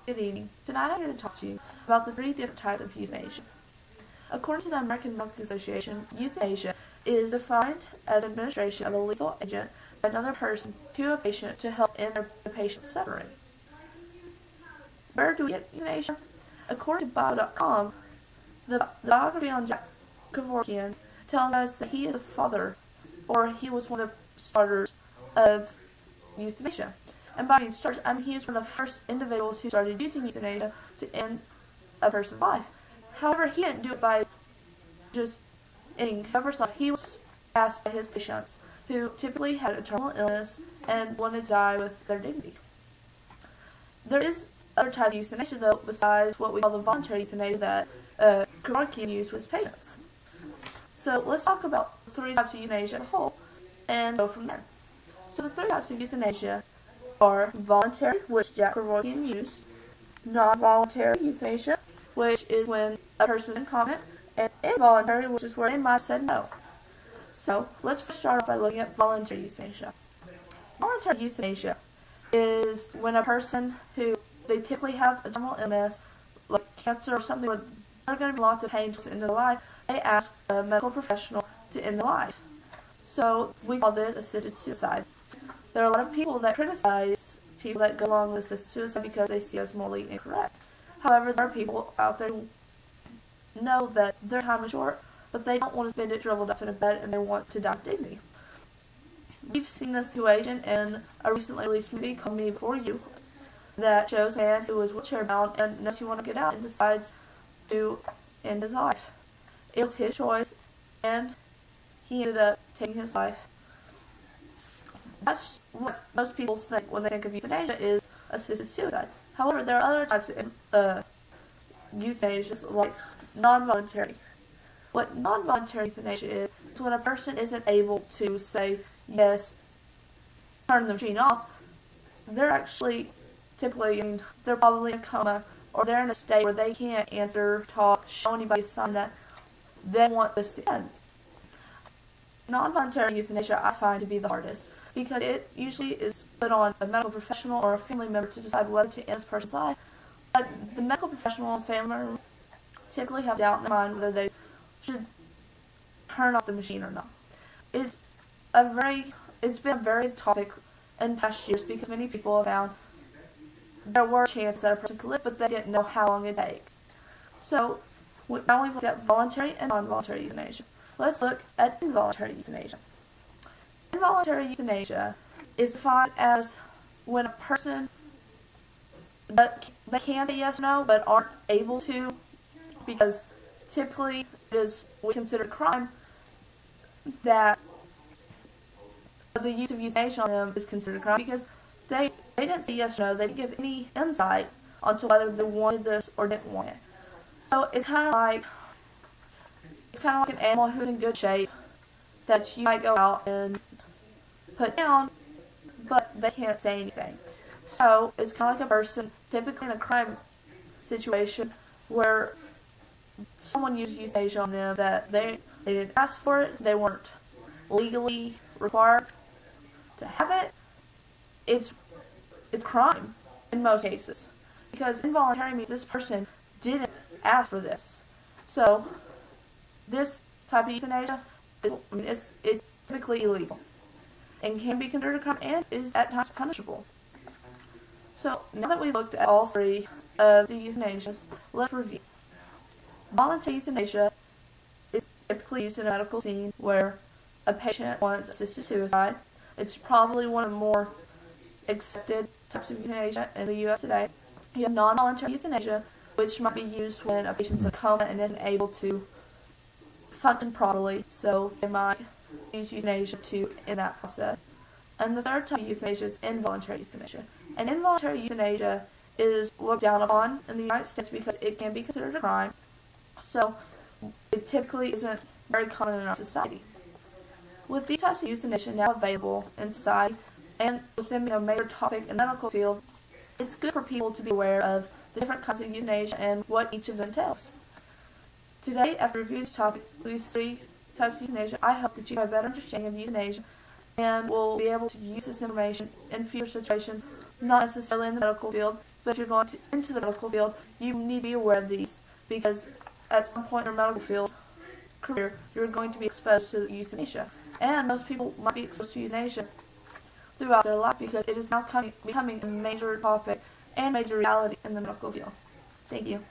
Good evening. Tonight I'm here to talk to you about the 3 different types of euthanasia. According to the American Medical Association, euthanasia is defined as administration of a lethal agent by another person to a patient to help end the patient's suffering. Where do we get euthanasia? According to Bio.com, the biography on Jack Kevorkian tells us that he is the father, or he was one of the starters of euthanasia. And by starters, he was one of the first individuals who started using euthanasia to end a person's life. However, he didn't do it by just ending a person's life. He was asked by his patients, who typically had a terminal illness and wanted to die with their dignity. There is other type of euthanasia, though, besides what we call the voluntary euthanasia that Kevorkian used with his patients. So let's talk about the 3 types of euthanasia as a whole and go from there. So the 3 types of euthanasia are voluntary, which Jack Kevorkian used, non-voluntary euthanasia, which is when a person is incompetent, and involuntary, which is where they might have said no. So let's first start off by looking at voluntary euthanasia. Voluntary euthanasia is when a person who they typically have a terminal illness, like cancer or something, where they're going to be lots of pain to end their life, they ask a medical professional to end their life. So we call this assisted suicide. There are a lot of people that criticize people that go along with assisted suicide because they see it as morally incorrect. However, there are people out there who know that their time is short, but they don't want to spend it shriveled up in a bed and they want to die with dignity. We've seen this situation in a recently released movie called Me Before You that shows a man who is wheelchair bound and knows he wants to get out and decides to end his life. It was his choice, and he ended up taking his life. That's what most people think when they think of euthanasia is assisted suicide. However, there are other types of euthanasia, like non-voluntary. What non-voluntary euthanasia is when a person isn't able to say, yes, turn the machine off. They're actually typically, they're probably in a coma, or they're in a state where they can't answer, talk, show anybody a sign that they want this to end. Non-voluntary euthanasia I find to be the hardest, because it usually is put on a medical professional or a family member to decide whether to end this person's life. But the medical professional and family member typically have doubt in their mind whether they should turn off the machine or not. It's been a very topic in past years because many people have found there were chances that a person could live, but they didn't know how long it'd take. So now we've looked at voluntary and non-voluntary euthanasia. Let's look at involuntary euthanasia. Involuntary euthanasia is defined as when a person they can say yes or no, but aren't able to, because typically it is we consider crime that the use of euthanasia on them is considered a crime because they didn't say yes or no. They didn't give any insight onto whether they wanted this or didn't want it. So it's kind of like an animal who's in good shape that you might go out and put down, but they can't say anything. So it's kind of like a person, typically in a crime situation, where someone used euthanasia on them that they didn't ask for it, they weren't legally required to have it. It's crime in most cases, because involuntary means this person didn't ask for this. So this type of euthanasia, it's typically illegal and can be considered a crime and is at times punishable. So now that we've looked at all 3 of the euthanasias, let's review. Voluntary euthanasia is typically used in a medical scene where a patient wants assisted suicide. It's probably one of the more accepted types of euthanasia in the U.S. today. You have non-voluntary euthanasia, which might be used when a patient's in a coma and isn't able to function properly, so they might use euthanasia to end that process. And the third type of euthanasia is involuntary euthanasia. And involuntary euthanasia is looked down upon in the United States because it can be considered a crime, so it typically isn't very common in our society. With these types of euthanasia now available in society, and with them being a major topic in the medical field, it's good for people to be aware of the different kinds of euthanasia and what each of them entails. Today, after reviewing this topic, these 3 types of euthanasia, I hope that you have a better understanding of euthanasia and will be able to use this information in future situations, not necessarily in the medical field, But if you're going into the medical field, you need to be aware of these because at some point in your medical field career, you're going to be exposed to euthanasia. And most people might be exposed to euthanasia throughout their life because it is now becoming a major topic and major reality in the medical field. Thank you.